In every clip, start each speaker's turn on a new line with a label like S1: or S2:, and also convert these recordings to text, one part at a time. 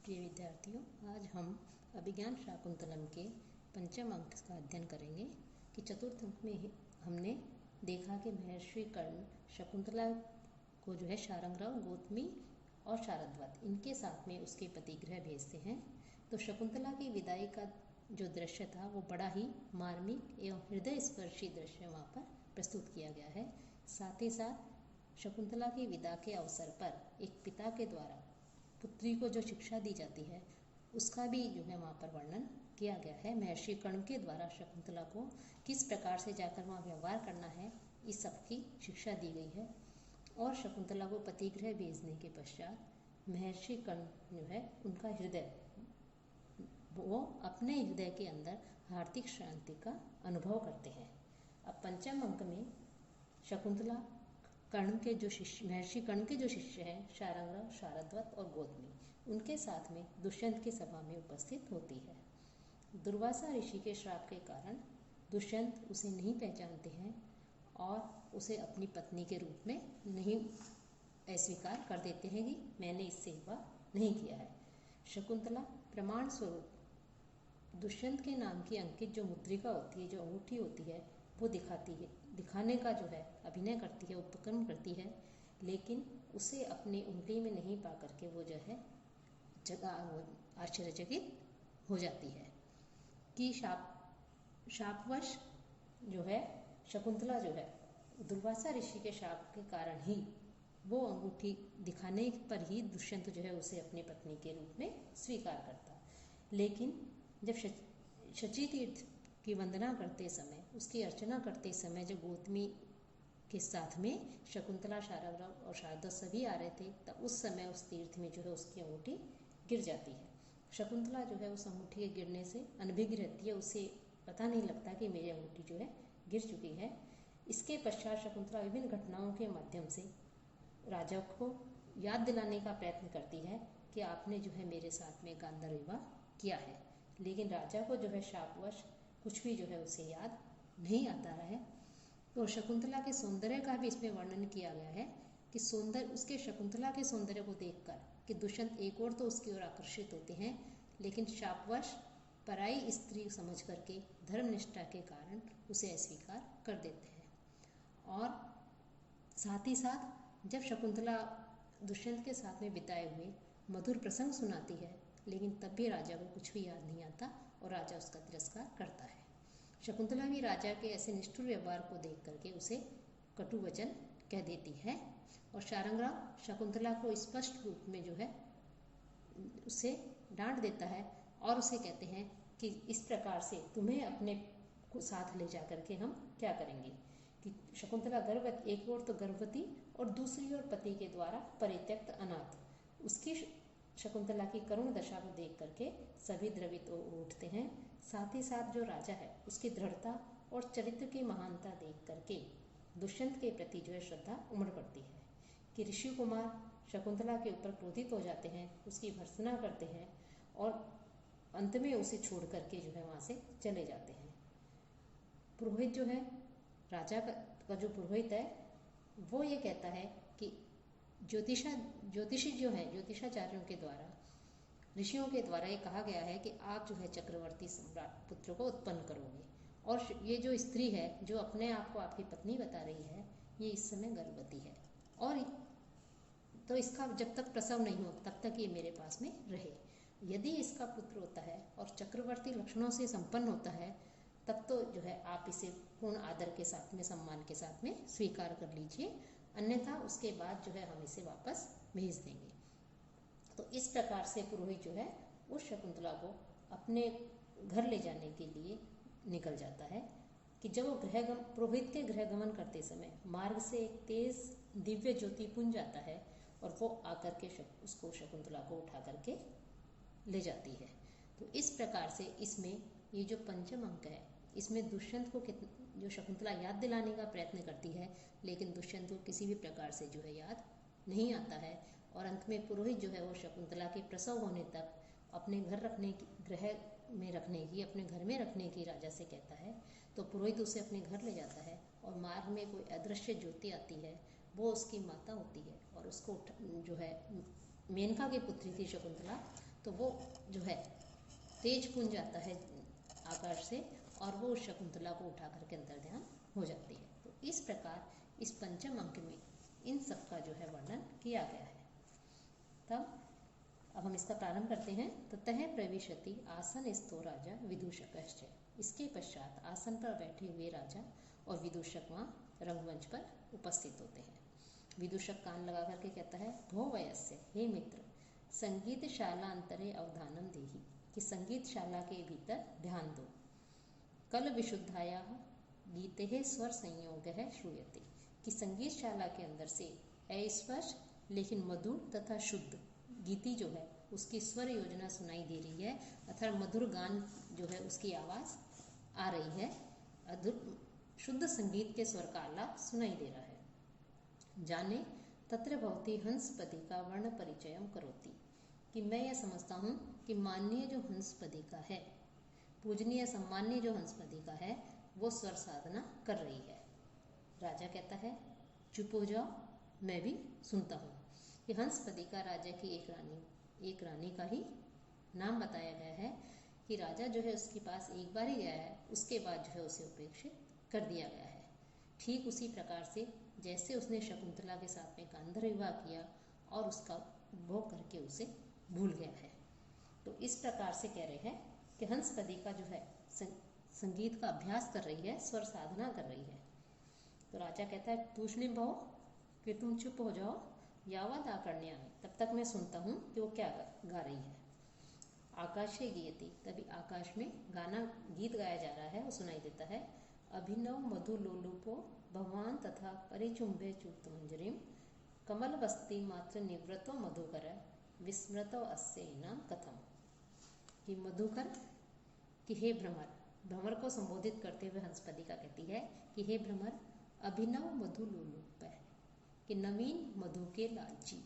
S1: प्रिय विद्यार्थियों, आज हम अभिज्ञान शाकुंतलम के पंचम अंक का अध्ययन करेंगे कि चतुर्थ अंक में हमने देखा कि महर्षि कर्ण शकुंतला को शारंगराव, गौतमी और शारद्वत इनके साथ में उसके पति गृह भेजते हैं। तो शकुंतला की विदाई का जो दृश्य था वो बड़ा ही मार्मिक एवं हृदय स्पर्शी दृश्य वहाँ पर प्रस्तुत किया गया है। साथ ही साथ शकुंतला की विदा के अवसर पर एक पिता के द्वारा पुत्री को जो शिक्षा दी जाती है उसका भी वहाँ पर वर्णन किया गया है। महर्षि कर्ण के द्वारा शकुंतला को किस प्रकार से जाकर वहाँ व्यवहार करना है, इस सब की शिक्षा दी गई है। और शकुंतला को पतिगृह भेजने के पश्चात महर्षि कर्ण उनका हृदय, वो अपने हृदय के अंदर हार्दिक शांति का अनुभव करते हैं। अब पंचम अंक में शकुंतला कर्ण के जो शिष्य, महर्षि कर्ण के जो शिष्य हैं शारंगराव, शारद्वत और गौतमी, उनके साथ में दुष्यंत की सभा में उपस्थित होती है। दुर्वासा ऋषि के श्राप के कारण दुष्यंत उसे नहीं पहचानते हैं और उसे अपनी पत्नी के रूप में नहीं अस्वीकार कर देते हैं कि मैंने इससे विवाह नहीं किया है। शकुंतला प्रमाण स्वरूप दुष्यंत के नाम की अंकित जो मुद्रिका होती है, जो अंगूठी होती है, वो दिखाने का अभिनय करती है, उपक्रम करती है, लेकिन उसे अपनी उंगली में नहीं पा करके वो आश्चर्यचकित हो जाती है कि शापवश शकुंतला दुर्वासा ऋषि के शाप के कारण ही वो अंगूठी दिखाने पर ही दुष्यंत उसे अपनी पत्नी के रूप में स्वीकार करता। लेकिन जब शची तीर्थ की वंदना करते समय, उसकी अर्चना करते समय जब गौतमी के साथ में शकुंतला, शारंगराव और शारदा सभी आ रहे थे, तब उस समय उस तीर्थ में उसकी अंगूठी गिर जाती है। शकुंतला उस अंगूठी के गिरने से अनभिज्ञ रहती है, उसे पता नहीं लगता कि मेरी अंगूठी गिर चुकी है। इसके पश्चात शकुंतला विभिन्न घटनाओं के माध्यम से राजा को याद दिलाने का प्रयत्न करती है कि आपने मेरे साथ में गांधर्व विवाह किया है, लेकिन राजा को शापवश कुछ भी उसे याद नहीं आता है। तो शकुंतला के सौंदर्य का भी इसमें वर्णन किया गया है कि उसके शकुंतला के सौंदर्य को देखकर कि दुष्यंत एक और तो उसकी ओर आकर्षित होते हैं, लेकिन शापवश पराई स्त्री समझ करके धर्मनिष्ठा के कारण उसे अस्वीकार कर देते हैं। और साथ ही साथ जब शकुंतला दुष्यंत के साथ में बिताए हुए मधुर प्रसंग सुनाती है, लेकिन तब भी राजा को कुछ भी याद नहीं आता और राजा उसका तिरस्कार करता है। शकुंतला भी राजा के ऐसे निष्ठुर व्यवहार को देख करके उसे कटु वचन कह देती है और शारंगराव शकुंतला को स्पष्ट रूप में उसे डांट देता है और उसे कहते हैं कि इस प्रकार से तुम्हें अपने को साथ ले जा करके हम क्या करेंगे कि शकुंतला गर्भवती, एक ओर तो गर्भवती और दूसरी ओर पति के द्वारा परित्यक्त अनाथ, उसकी शकुंतला की करुण दशा को देख करके सभी द्रवित उठते हैं। साथ ही साथ जो राजा है उसकी दृढ़ता और चरित्र की महानता देख करके दुष्यंत के प्रति श्रद्धा उमड़ पड़ती है कि ऋषि कुमार शकुंतला के ऊपर क्रोधित हो जाते हैं, उसकी भर्त्सना करते हैं और अंत में उसे छोड़ करके वहाँ से चले जाते हैं। पुरोहित राजा का जो पुरोहित है वो ये कहता है कि ज्योतिषाचार्यों के द्वारा, ऋषियों के द्वारा ये कहा गया है कि आप चक्रवर्ती सम्राट पुत्र को उत्पन्न करोगे, और ये जो स्त्री है जो अपने आप को आपकी पत्नी बता रही है, ये इस समय गर्भवती है, और तो इसका जब तक प्रसव नहीं हो तब तक ये मेरे पास में रहे। यदि इसका पुत्र होता है और चक्रवर्ती लक्षणों से संपन्न होता है, तब तो आप इसे पूर्ण आदर के साथ में, सम्मान के साथ में स्वीकार कर लीजिए, अन्यथा उसके बाद हम इसे वापस भेज देंगे। तो इस प्रकार से पुरोहित उस शकुंतला को अपने घर ले जाने के लिए निकल जाता है कि जब वो पुरोहित के गृह गमन करते समय मार्ग से एक तेज दिव्य ज्योति पुंज जाता है और वो आकर के उसको शकुंतला को उठा करके ले जाती है। तो इस प्रकार से इसमें ये जो पंचम अंक है, इसमें दुष्यंत को जो शकुंतला याद दिलाने का प्रयत्न करती है, लेकिन दुष्यंत को किसी भी प्रकार से याद नहीं आता है, और अंत में पुरोहित वो शकुंतला के प्रसव होने तक अपने घर रखने की, गृह में रखने की, अपने घर में रखने की राजा से कहता है। तो पुरोहित उसे अपने घर ले जाता है और मार्ग में कोई अदृश्य ज्योति आती है, वो उसकी माता होती है और उसको मेनका की पुत्री थी शकुंतला, तो वो जो है तेज पुंज आता है आकाश से और वो उस शकुंतला को उठा करके अंतर ध्यान हो जाती है। तो इस प्रकार इस पंचम अंक में इन सब का जो है वर्णन किया गया है। तब अब हम इसका प्रारंभ करते हैं। ततः प्रविशति आसनस्थो राजा विदूषकश्च। इसके पश्चात आसन पर बैठे हुए राजा और विदूषक वहाँ रंगमंच पर उपस्थित होते हैं। विदूषक कान लगा करके कहता है, भो वयस्य, हे मित्र, संगीत शाला अंतरे अवधानम देहि, कि संगीत शाला के भीतर ध्यान दो। कल विशुद्धाया गीते स्वर संयोग है श्रूयते, कि संगीत शाला के अंदर से अस्पष्ट लेकिन मधुर तथा शुद्ध गीति जो है उसकी स्वर योजना सुनाई दे रही है, अर्थात मधुर गान जो है उसकी आवाज आ रही है, शुद्ध संगीत के स्वर का आलाप सुनाई दे रहा है। जाने तत्र भवती हंसपदी का वर्ण परिचयम करोति, कि मैं यह समझता हूँ कि माननीय जो हंसपदी का है, पूजनीय सम्मान्य जो हंसपदी का है, वो स्वर साधना कर रही है। राजा कहता है, चुप हो जाओ, मैं भी सुनता हूँ। कि हंसपदी का राजा की एक रानी का ही नाम बताया गया है कि राजा जो है उसके पास एक बार ही गया है, उसके बाद जो है उसे उपेक्षित कर दिया गया है। ठीक उसी प्रकार से जैसे उसने शकुंतला के साथ में गांधर्व विवाह किया और उसका उपभोग करके उसे भूल गया है। तो इस प्रकार से कह रहे हैं कि हंसपदी का जो है संगीत का अभ्यास कर रही है, स्वर साधना कर रही है। तो राजा कहता है, तूष्णिम भव, कि तुम चुप हो जाओ, यावद आकर्ण्यामि, तब तक मैं सुनता हूँ कि वो क्या गा रही है। आकाशे गीयति, तभी आकाश में गाना गीत गाया जा रहा है, वो सुनाई देता है। अभिनव मधु लोलुपो भगवान तथा परिचुंबे चूत मंजरीम, कमल वस्ती मात्र निवृतो मधुकर विस्मृतो अस्य नाम कथम, कि मधुकर, कि हे भ्रमर, भ्रमर को संबोधित करते हुए हंसपदी का कहती है कि हे भ्रमर, अभिनव मधु लोलुप है, कि नवीन मधु के लालची,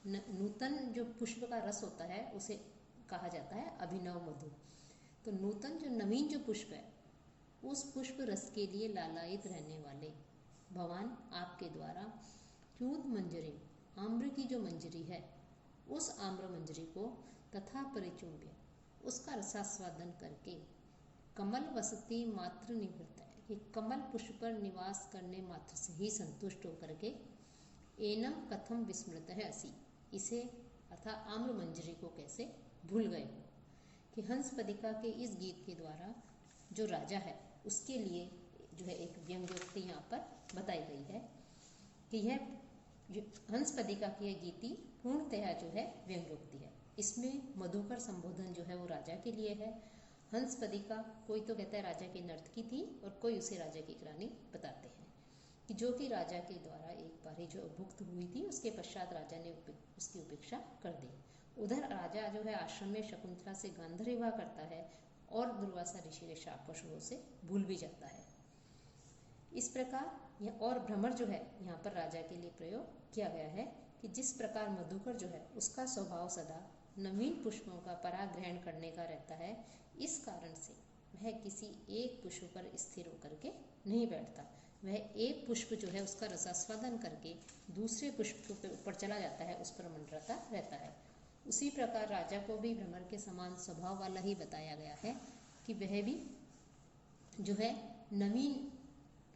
S1: नूतन जो पुष्प का रस होता है उसे कहा जाता है अभिनव मधु। तो नूतन जो नवीन जो पुष्प है, उस पुष्प रस के लिए लालायित रहने वाले भगवान आपके द्वारा च्यूत मंजरी, आम्र की जो मंजरी है, उस आम्र मंजरी को तथा परिचुंब्य, उसका रसास्वादन करके, कमल वसती मात्र निवृत्त है, कि कमल पुष्प पर निवास करने मात्र से ही संतुष्ट होकर के एनम कथम विस्मृत है असी, इसे अर्थात आम्र मंजरी को कैसे भूल गए हो। कि हंसपदिका के इस गीत के द्वारा जो राजा है उसके लिए जो है एक व्यंग्योक्ति यहाँ पर बताई गई है कि यह हंसपदिका की यह गीति पूर्णतया जो है व्यंग्योक्ति है। इसमें मधुकर संबोधन जो है वो राजा के लिए है। हंसपदिका, कोई तो कहता है राजा की नर्तकी थी और कोई उसे राजा की रानी बताते हैं, कि जो कि राजा के द्वारा एक बार ही जो भुक्त हुई थी, उसके पश्चात राजा ने उसकी उपेक्षा कर दी। उधर राजा जो है आश्रम में शकुंतला से गांधर्व विवाह करता है और दुर्वासा ऋषि के शाप पशुओं से भूल भी जाता है। इस प्रकार और भ्रमर जो है यहाँ पर राजा के लिए प्रयोग किया गया है कि जिस प्रकार मधुकर जो है उसका स्वभाव सदा नवीन पुष्पों का पराग्रहण करने का रहता है, इस कारण से वह किसी एक पुष्प पर स्थिर होकर के नहीं बैठता, वह एक पुष्प जो है उसका रसास्वादन करके दूसरे पुष्प के ऊपर चला जाता है, उस पर मंडराता रहता है। उसी प्रकार राजा को भी भ्रमर के समान स्वभाव वाला ही बताया गया है कि वह भी जो है नवीन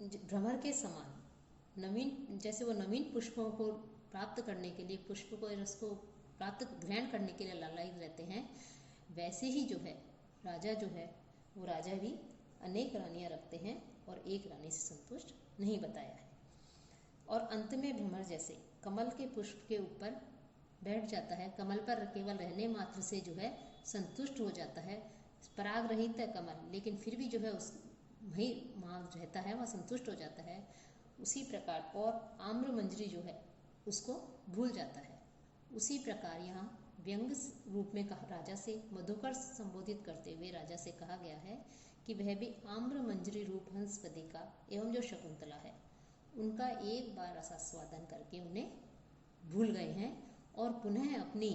S1: भ्रमर के समान नवीन, जैसे वो नवीन पुष्पों को प्राप्त करने के लिए, पुष्प को रस को प्राप्त ग्रहण करने के लिए लालायित रहते हैं, वैसे ही जो है राजा जो है वो राजा भी अनेक रानियां रखते हैं और एक रानी से संतुष्ट नहीं बताया है। और अंत में भ्रमर जैसे कमल के पुष्प के ऊपर बैठ जाता है, कमल पर केवल रहने मात्र से जो है संतुष्ट हो जाता है, पराग रहित है कमल, लेकिन फिर भी जो है उस वही वहाँ रहता है, वह संतुष्ट हो जाता है। उसी प्रकार और आम्र मंजरी जो है उसको भूल जाता है। उसी प्रकार यहाँ व्यंग रूप में राजा से मधुकर संबोधित करते हुए राजा से कहा गया है कि वह भी आम्र मंजरी रूप हंसपदिका एवं जो शकुंतला है उनका एक बार रसास्वादन करके उन्हें भूल गए हैं और पुनः अपनी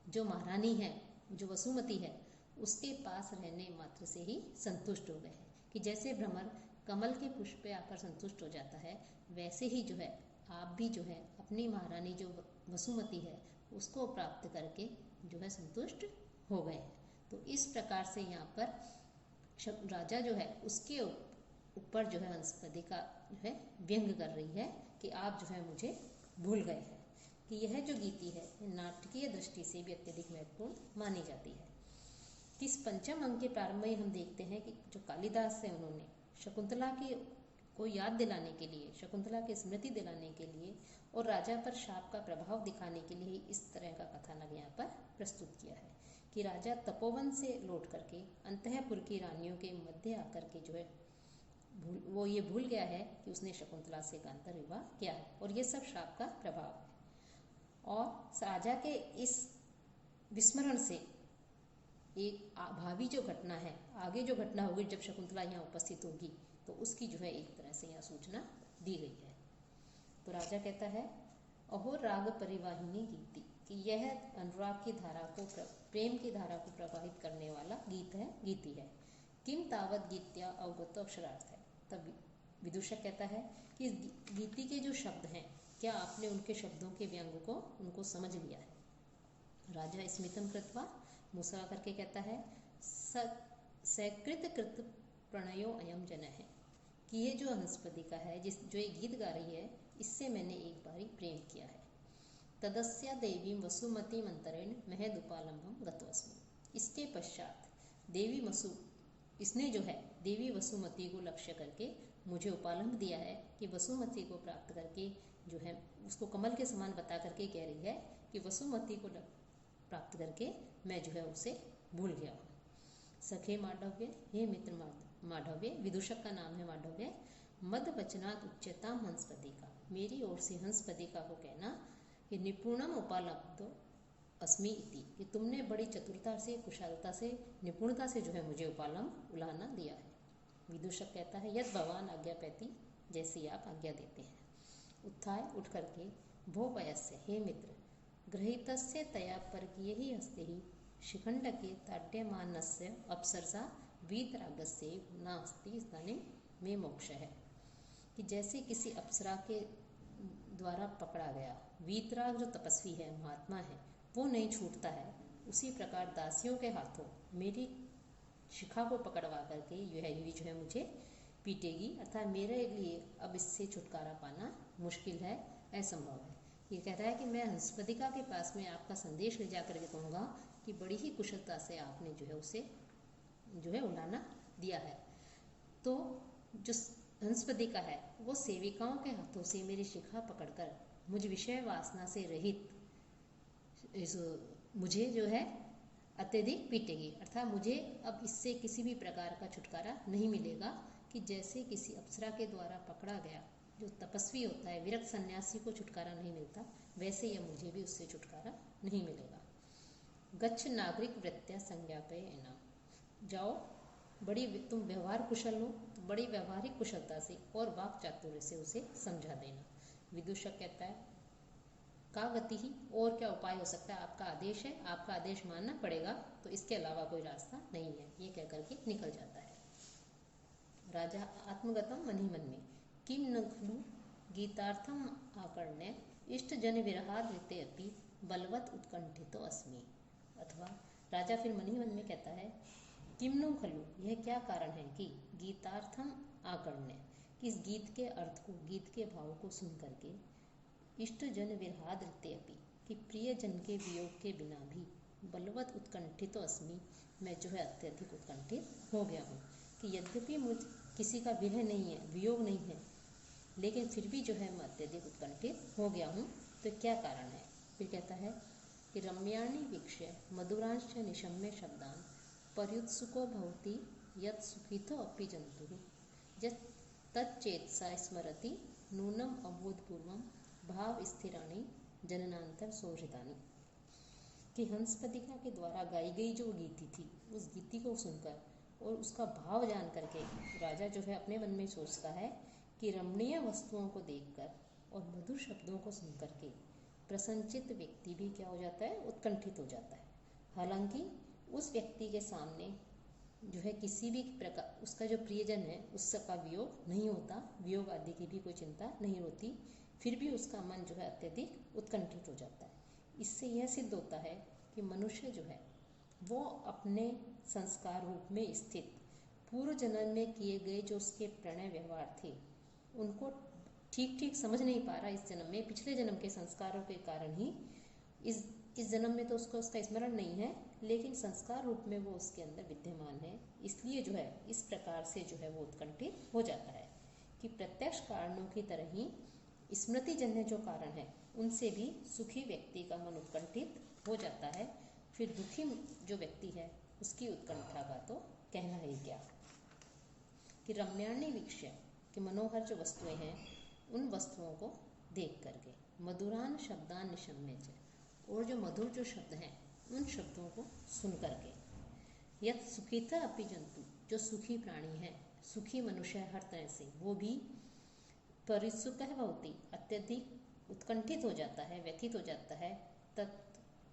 S1: जो महारानी है, जो वसुमती है, उसके पास रहने मात्र से ही संतुष्ट हो गए हैं। कि जैसे भ्रमर कमल के पुष्प पे आकर संतुष्ट हो जाता है, वैसे ही जो है आप भी जो है अपनी महारानी जो वसुमती है उसको प्राप्त करके जो है संतुष्ट हो गए हैं। तो इस प्रकार से यहाँ पर राजा जो है उसके ऊपर जो है हंसपदिका जो है व्यंग कर रही है कि आप जो है मुझे भूल गए हैं। कि यह जो गीति है नाटकीय दृष्टि से भी अत्यधिक महत्वपूर्ण मानी जाती है। कि इस पंचम अंक के प्रारंभ में हम देखते हैं कि जो कालिदास है उन्होंने शकुंतला को याद दिलाने के लिए, शकुंतला की स्मृति दिलाने के लिए और राजा पर शाप का प्रभाव दिखाने के लिए इस तरह का कथानक यहाँ पर प्रस्तुत किया है कि राजा तपोवन से लौट करके अंतःपुर की रानियों के मध्य आकर के जो है वो ये भूल गया है कि उसने शकुंतला से गांतर विवाह किया है और ये सब शाप का प्रभाव है। और राजा के इस विस्मरण से एक भावी जो घटना है, आगे जो घटना होगी जब शकुंतला यहाँ उपस्थित होगी, तो उसकी जो है एक तरह से यहाँ सूचना दी गई है। तो राजा कहता है अहो राग परिवाहिनी गीति, कि यह अनुराग की धारा को, प्रेम की धारा को प्रवाहित करने वाला गीति है। किम तावत गीत्या अवगतो अक्षरार्थ है। तब विदूषक कहता है कि गीति के जो शब्द हैं, क्या आपने उनके शब्दों के व्यंग को उनको समझ लिया है। राजा स्मितम कृत्वा मुस्कुरा करके कहता है सकृत कृत प्रणयो अयम जन है, कि ये जो हंसपदिका है जो ये गीत गा रही है, इससे मैंने एक बारी प्रेम किया है। तदस्या देवी वसुमती मंत्रेण महदुपालंबम गतोस्मि। इसके पश्चात देवी इसने जो है देवी वसुमती को लक्ष्य करके मुझे उपालंब दिया है कि वसुमती को प्राप्त करके जो है उसको कमल के समान बता करके कह रही है कि वसुमती को प्राप्त करके मैं जो है उसे भूल गया हूँ। सखे माधव्य, हे मित्र माधव्य, विदूषक का नाम है माधव्य, मद वचनात् उच्चताम हंसपदिका, मेरी ओर से हंसपदिका को कहना कि निपुणम उपालब्धो अस्मि इति, कि तुमने बड़ी चतुरता से, कुशलता से, निपुणता से जो है मुझे उलाहना दिया है। विदूषक कहता है यद भगवान आज्ञा पैती, जैसी आप आज्ञा देते हैं। उत्थाय उठ करके भो पयस्य, हे मित्र, गृहीतस्य तया परकीय ही हस्ते ही शिखंड के ताड्यमानस्य अप्सरसा वीतरागस्य नास्ति स्थाने में मोक्ष है। कि जैसे किसी अप्सरा के द्वारा पकड़ा गया वीतराग जो तपस्वी है, महात्मा है, वो नहीं छूटता है, उसी प्रकार दासियों के हाथों मेरी शिखा को पकड़वा करके यह जो है मुझे पीटेगी, अर्थात मेरे लिए अब इससे छुटकारा पाना मुश्किल है, असंभव है। ये कहता है कि मैं हंसपदिका के पास में आपका संदेश ले जाकर के कहूँगा कि बड़ी ही कुशलता से आपने जो है उसे जो है उलाना दिया है। तो जो हंसपदिका है वो सेविकाओं के हाथों से मेरी शिखा पकड़कर मुझ विषय वासना से रहित मुझे जो है अत्यधिक पीटेगी, अर्थात मुझे अब इससे किसी भी प्रकार का छुटकारा नहीं मिलेगा। कि जैसे किसी अप्सरा के द्वारा पकड़ा गया जो तपस्वी होता है, विरक्त सन्यासी को छुटकारा नहीं मिलता, वैसे यह मुझे भी उससे छुटकारा नहीं मिलेगा। गच्छ नागरिक वृत्त्या संज्ञापय एनाम, जाओ बड़ी तुम व्यवहार कुशल हो, तो बड़ी व्यवहारिक कुशलता से और वाक चातुर्य से उसे समझा देना। विदूषक कहता है का गति ही, और क्या उपाय हो सकता है, आपका आदेश है, आपका आदेश मानना पड़ेगा, तो इसके अलावा कोई रास्ता नहीं है। ये कह करके निकल जाता है। राजा आत्मगतम मन ही मन में, किम न खलु गीतार्थम आकर्ण्य इष्ट जन विरहाद ऋते अपि बलवत उत्कंठितो अस्मि। अथवा राजा फिर मन ही मन में कहता है किम नु खलु, यह क्या कारण है कि गीतार्थम आकर्ण्य, कि इस गीत के अर्थ को, गीत के भाव को सुन करके इष्ट जन विरहाद ऋते अपि, कि प्रिय जन के वियोग के बिना भी बलवत उत्कंठितो अस्मि, मैं जो है अत्यधिक उत्कंठित हो गया हूँ। कि यद्यपि मुझ किसी का विरह नहीं है, वियोग नहीं है, लेकिन फिर भी जो है मैं अत्यधिक उत्कंठित हो गया हूँ। तो क्या कारण है? फिर कहता है कि रम्याणि वीक्ष्य मधुरांश निशम्य शब्दान पर्युत्सुको भवति यत् सुखितो अपि जंतु यत् तच्चेतसा स्मरति नूनम अबोधपूर्वम भाव स्थिराणि जननांतर शोषितानि। कि हंसपदिका के द्वारा गाई गई जो गीति थी, उस गीति को सुनकर और उसका भाव जान करके राजा जो है अपने मन में सोचता है कि रमणीय वस्तुओं को देखकर और मधुर शब्दों को सुन करके प्रसन्नचित्त व्यक्ति भी क्या हो जाता है, उत्कंठित हो जाता है। हालांकि उस व्यक्ति के सामने जो है किसी भी प्रकार उसका जो प्रियजन है उसका वियोग नहीं होता, वियोग आदि की भी कोई चिंता नहीं होती, फिर भी उसका मन जो है अत्यधिक उत्कंठित हो जाता है। इससे यह सिद्ध होता है कि मनुष्य जो है वो अपने संस्कार रूप में स्थित पूर्व जन्म में किए गए जो उसके प्रणय व्यवहार थे उनको ठीक ठीक समझ नहीं पा रहा इस जन्म में। पिछले जन्म के संस्कारों के कारण ही इस जन्म में तो उसको उसका स्मरण नहीं है, लेकिन संस्कार रूप में वो उसके अंदर विद्यमान है। इसलिए जो है इस प्रकार से जो है वो उत्कंठित हो जाता है कि प्रत्यक्ष कारणों की तरह ही स्मृति जन्य जो कारण है उनसे भी सुखी व्यक्ति का मन उत्कंठित हो जाता है। फिर दुखी जो व्यक्ति है उसकी उत्कंठा का तो कहना ही क्या कि रम्याणी वीक्ष्य कि मनोहर जो वस्तुएं हैं उन वस्तुओं को देख करके मधुरान शब्दान निशम्य च, और जो मधुर जो शब्द हैं उन शब्दों को सुन करके यत सुखिता अपि जंतु जो सुखी प्राणी है सुखी मनुष्य है हर तरह से वो भी परिसुख होती अत्यधिक उत्कंठित हो जाता है, व्यथित हो जाता है।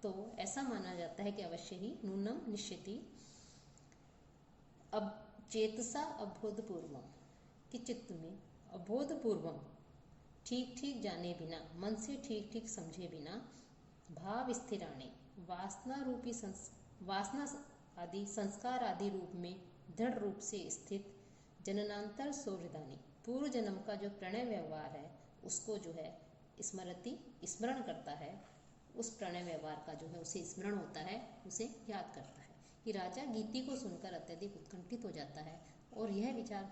S1: तो ऐसा माना जाता है कि अवश्य ही नूनम निश्चिति अब चेतसा अबोधपूर्वम कि चित्त में अबोधपूर्वम ठीक ठीक जाने बिना मन से ठीक ठीक समझे बिना भाव स्थिराणे वासना रूपी वासना आदि संस्कार आदि रूप में दृढ़ रूप से स्थित जननांतर सौहृदानी पूर्व जन्म का जो प्रणय व्यवहार है उसको जो है स्मरण करता है। उस प्रणय व्यवहार का जो है उसे स्मरण होता है, उसे याद करता है कि राजा गीति को सुनकर अत्यधिक उत्कंठित हो जाता है और यह विचार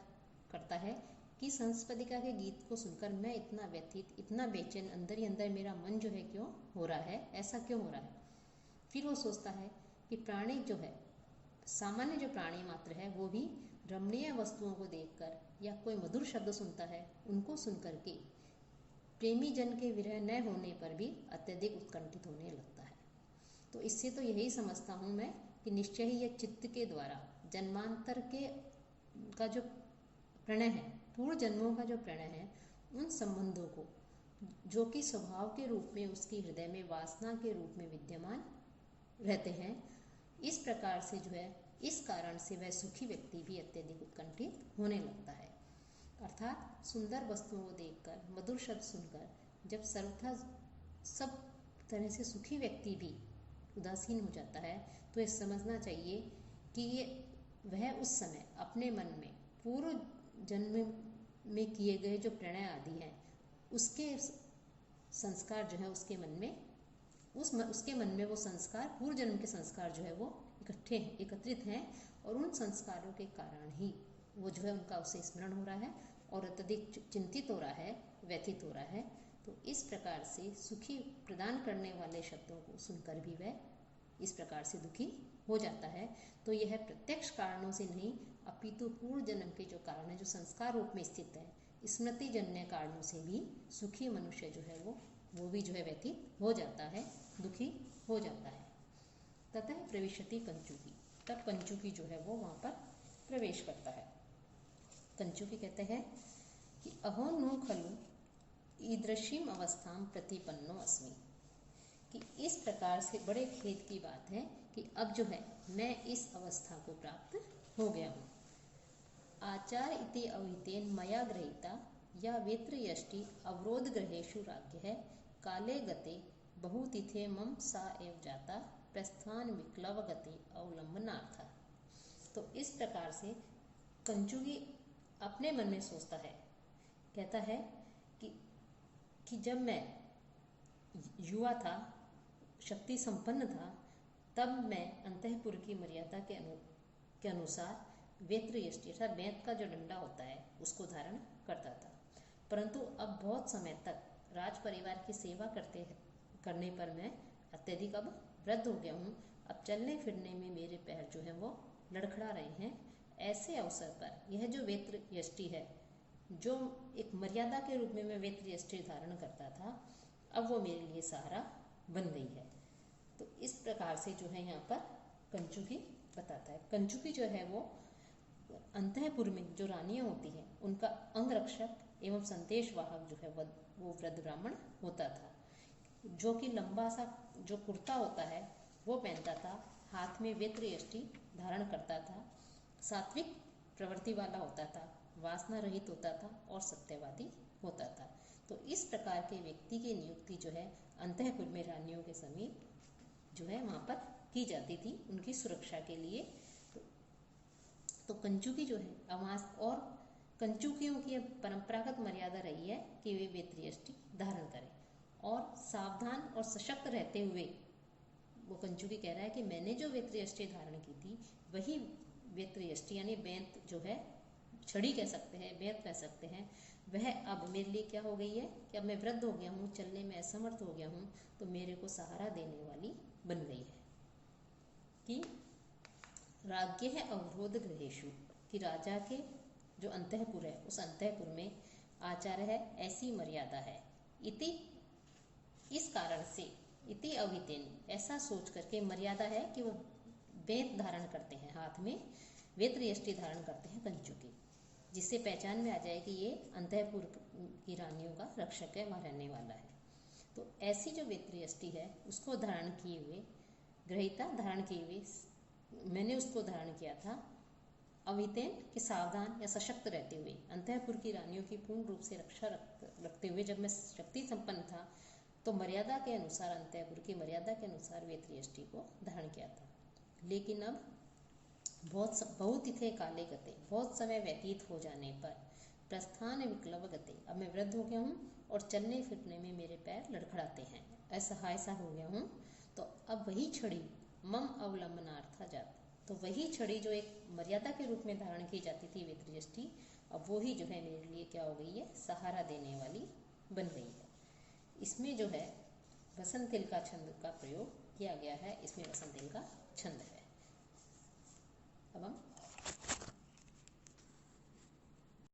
S1: करता है कि संस्पदिका के गीत को सुनकर मैं इतना व्यथित इतना बेचैन अंदर ही अंदर मेरा मन जो है क्यों हो रहा है, ऐसा क्यों हो रहा है। फिर वो सोचता है कि प्राणी जो है सामान्य जो प्राणी मात्र है वो भी रमणीय वस्तुओं को देखकर या कोई मधुर शब्द सुनता है उनको सुनकर के प्रेमी जन के विरह न होने पर भी अत्यधिक उत्कंठित होने लगता है। तो इससे तो यही समझता हूँ मैं कि निश्चय ही यह चित्त के द्वारा जन्मांतर के का जो प्रणय है पूर्व जन्मों का जो प्रणय है उन संबंधों को जो कि स्वभाव के रूप में उसके हृदय में वासना के रूप में विद्यमान रहते हैं, इस प्रकार से जो है इस कारण से वह सुखी व्यक्ति भी अत्यधिक उत्कंठित होने लगता है। अर्थात सुंदर वस्तुओं को देखकर मधुर शब्द सुनकर जब सर्वथा सब तरह से सुखी व्यक्ति भी उदासीन हो जाता है तो ये समझना चाहिए कि ये वह उस समय अपने मन में पूर्व जन्म में किए गए जो प्रणय आदि हैं उसके संस्कार जो है उसके मन में उसके मन में वो संस्कार पूर्व जन्म के संस्कार जो है वो एकत्रित हैं और उन संस्कारों के कारण ही वो जो है उनका उसे स्मरण हो रहा है और अत्यधिक चिंतित हो रहा है, व्यथित हो रहा है। तो इस प्रकार से सुखी प्रदान करने वाले शब्दों को सुनकर भी वह इस प्रकार से दुखी हो जाता है। तो यह प्रत्यक्ष कारणों से नहीं अपितु पूर्व जन्म के जो कारण है जो संस्कार रूप में स्थित है स्मृति जन्य कारणों से भी सुखी मनुष्य जो है वो भी जो है व्यथित हो जाता है, दुखी हो जाता है। ततः प्रविशति कंचुकी, तब कंचुकी जो है वो वहाँ पर प्रवेश करता है। कंचुकी कहते हैं कि अहो नु खलु ईदृशीम अवस्थाम प्रतिपन्नो अस्मि, कि इस प्रकार से बड़े खेद की बात है कि अब जो है मैं इस अवस्था को प्राप्त हो गया हूँ। आचार इति अवितेन मया ग्रहीता या वेत्र यष्टि अवरोध ग्रहेशु राज्य है काले गते बहुतिथे मम सा एव जाता प्रस्थान विक्लव गति अवलंबनार्थ। तो इस प्रकार से कंचुकी अपने मन में सोचता है, कहता है कि जब मैं युवा था, शक्ति संपन्न था, तब मैं अंतःपुर की मर्यादा के अनुसार वेत्र यष्टि अर्थात बेंत का जो डंडा होता है उसको धारण करता था। परंतु अब बहुत समय तक राज परिवार की सेवा करने पर मैं अत्यधिक अब वृद्ध हो गया हूँ। अब चलने फिरने में मेरे पैर जो है वो लड़खड़ा रहे हैं। ऐसे अवसर पर यह जो वेत्र यष्टि है जो एक मर्यादा के रूप में मैं वेत्र यष्टि धारण करता था, अब वो मेरे लिए सहारा बन गई है। तो इस प्रकार से जो है यहाँ पर कंचुकी बताता है। कंचुकी जो है वो अंतःपुर में जो रानियां होती हैं उनका अंगरक्षक एवं संदेश वाहक जो है वो वृद्ध ब्राह्मण होता था, जो कि लंबा सा जो कुर्ता होता है वो पहनता था, हाथ में वेत्र यष्टि धारण करता था, सात्विक प्रवृत्ति वाला होता था, वासना रहित होता था और सत्यवादी होता था। तो इस प्रकार के व्यक्ति की नियुक्ति जो है अंतःपुर में रानियों के समीप जो है वहाँ पर की जाती थी उनकी सुरक्षा के लिए। तो कंचुकी जो है अमास और कंचुकियों की परंपरागत मर्यादा रही है कि वे वेत्रियष्टि धारण करें और सावधान और सशक्त रहते हुए, वो कंचुकी कह रहा है कि मैंने जो वेत्रियष्टि धारण की थी वही वेत्रियष्टि यानी बेंत जो है, छड़ी कह सकते हैं, बेंत कह सकते हैं, वह अब मेरे लिए क्या हो गई है कि अब मैं वृद्ध हो गया हूँ, चलने में असमर्थ हो गया हूँ, तो मेरे को सहारा देने वाली बन गई है। कि राज्य है अवरोध गृहेशु, कि राजा के जो अंतःपुर है उस अंतःपुर में आचार है, ऐसी मर्यादा है। इति, इस कारण से, इति अवितेन, ऐसा सोच करके मर्यादा है कि वो बेंत धारण करते हैं, हाथ में वेत्रियष्टि धारण करते हैं कंचुकी, जिससे पहचान में आ जाए कि ये अंतःपुर की रानियों का रक्षक है, वहाँ रहने वाला है। तो ऐसी जो वेत्रियष्टि है उसको धारण किए हुए, ग्रहिता धारण किए हुए, मैंने उसको धारण किया था अवितेन के सावधान या सशक्त रहते हुए, अंतःपुर की रानियों की पूर्ण रूप से रक्षा रखते हुए, जब मैं शक्ति संपन्न था तो मर्यादा के अनुसार, अंतःपुर की मर्यादा के अनुसार वेत्रियष्टि को धारण किया था। लेकिन अब बहुत इथे काले गते, बहुत समय व्यतीत हो जाने पर, प्रस्थान विक्लव गते, अब मैं वृद्ध हो गया हूँ और चलने फिरने में मेरे पैर लड़खड़ाते हैं, असहाय सा हो गया हूँ, तो अब वही छड़ी मम अवलंबनार्थ जात, तो वही छड़ी जो एक मर्यादा के रूप में धारण की जाती थी वेत्रियष्टि, अब वो ही जो है मेरे लिए क्या हो गई है, सहारा देने वाली बन गई है। इसमें जो है वसंतिल का छंद का प्रयोग किया गया है, इसमें वसंतिल का छंद है। अब हम